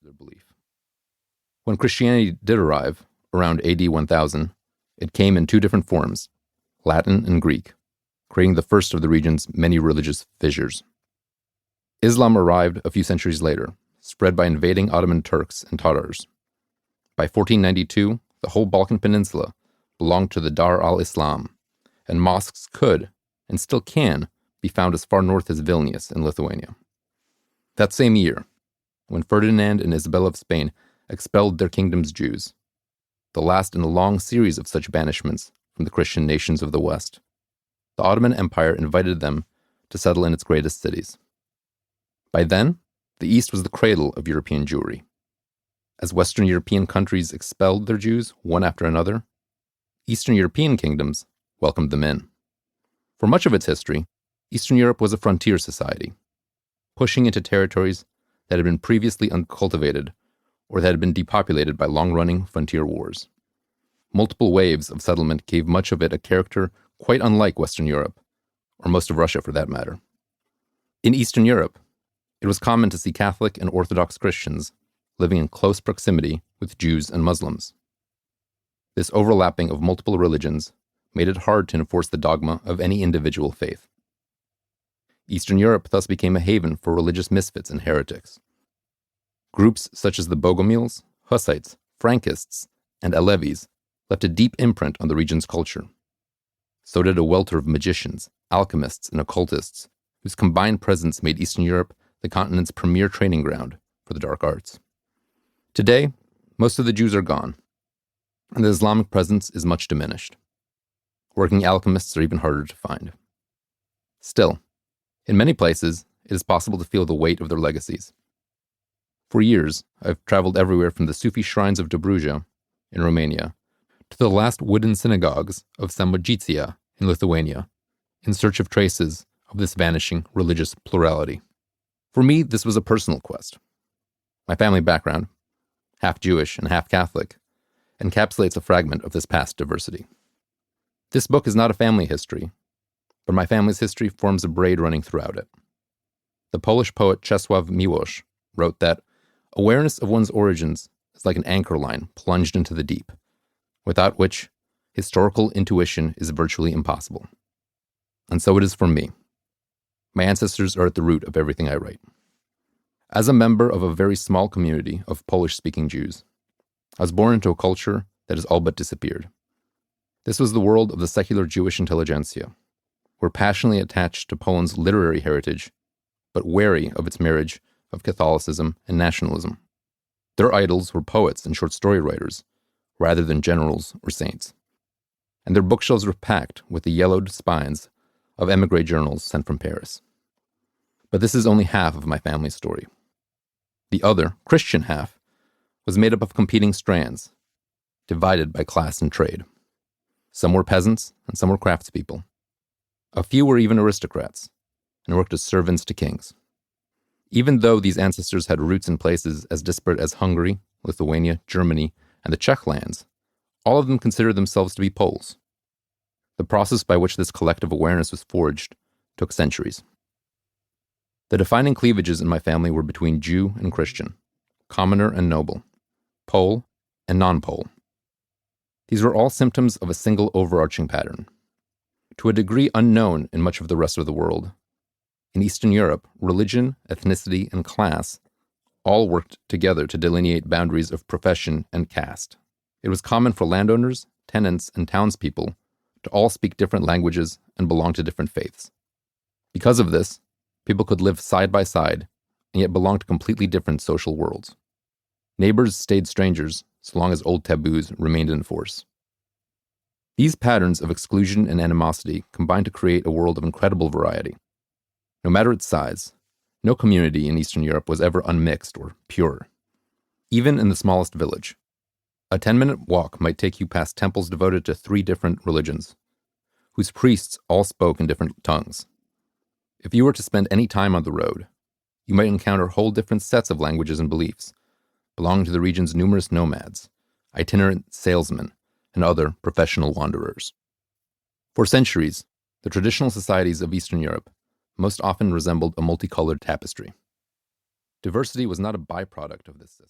their belief. When Christianity did arrive, around AD 1000, it came in two different forms, Latin and Greek, creating the first of the region's many religious fissures. Islam arrived a few centuries later, spread by invading Ottoman Turks and Tatars. By 1492, the whole Balkan Peninsula belonged to the Dar al-Islam, and mosques could, and still can, be found as far north as Vilnius in Lithuania. That same year, when Ferdinand and Isabella of Spain expelled their kingdom's Jews, the last in a long series of such banishments from the Christian nations of the West, the Ottoman Empire invited them to settle in its greatest cities. By then, the East was the cradle of European Jewry. As Western European countries expelled their Jews one after another, Eastern European kingdoms welcomed them in. For much of its history, Eastern Europe was a frontier society, pushing into territories that had been previously uncultivated or that had been depopulated by long-running frontier wars. Multiple waves of settlement gave much of it a character quite unlike Western Europe, or most of Russia for that matter. In Eastern Europe, it was common to see Catholic and Orthodox Christians living in close proximity with Jews and Muslims. This overlapping of multiple religions made it hard to enforce the dogma of any individual faith. Eastern Europe thus became a haven for religious misfits and heretics. Groups such as the Bogomils, Hussites, Frankists, and Alevis left a deep imprint on the region's culture. So did a welter of magicians, alchemists, and occultists, whose combined presence made Eastern Europe the continent's premier training ground for the dark arts. Today, most of the Jews are gone, and the Islamic presence is much diminished. Working alchemists are even harder to find. Still, in many places, it is possible to feel the weight of their legacies. For years, I've traveled everywhere from the Sufi shrines of Dobruja in Romania to the last wooden synagogues of Samogitsia in Lithuania, in search of traces of this vanishing religious plurality. For me, this was a personal quest. My family background, half Jewish and half Catholic, encapsulates a fragment of this past diversity. This book is not a family history, but my family's history forms a braid running throughout it. The Polish poet Czesław Miłosz wrote that awareness of one's origins is like an anchor line plunged into the deep, without which historical intuition is virtually impossible. And so it is for me. My ancestors are at the root of everything I write. As a member of a very small community of Polish-speaking Jews, I was born into a culture that has all but disappeared. This was the world of the secular Jewish intelligentsia, who were passionately attached to Poland's literary heritage, but wary of its marriage of Catholicism and nationalism. Their idols were poets and short story writers, rather than generals or saints. And their bookshelves were packed with the yellowed spines of émigré journals sent from Paris. But this is only half of my family's story. The other, Christian half, was made up of competing strands, divided by class and trade. Some were peasants and some were craftspeople. A few were even aristocrats, and worked as servants to kings. Even though these ancestors had roots in places as disparate as Hungary, Lithuania, Germany, and the Czech lands, all of them considered themselves to be Poles. The process by which this collective awareness was forged took centuries. The defining cleavages in my family were between Jew and Christian, commoner and noble, Pole and non-Pole. These were all symptoms of a single overarching pattern. To a degree unknown in much of the rest of the world, in Eastern Europe, religion, ethnicity, and class all worked together to delineate boundaries of profession and caste. It was common for landowners, tenants, and townspeople to all speak different languages and belong to different faiths. Because of this, people could live side by side and yet belong to completely different social worlds. Neighbors stayed strangers so long as old taboos remained in force. These patterns of exclusion and animosity combined to create a world of incredible variety. No matter its size, no community in Eastern Europe was ever unmixed or pure. Even in the smallest village, a 10-minute walk might take you past temples devoted to 3 different religions, whose priests all spoke in different tongues. If you were to spend any time on the road, you might encounter whole different sets of languages and beliefs, belonging to the region's numerous nomads, itinerant salesmen, and other professional wanderers. For centuries, the traditional societies of Eastern Europe most often resembled a multicolored tapestry. Diversity was not a byproduct of this system.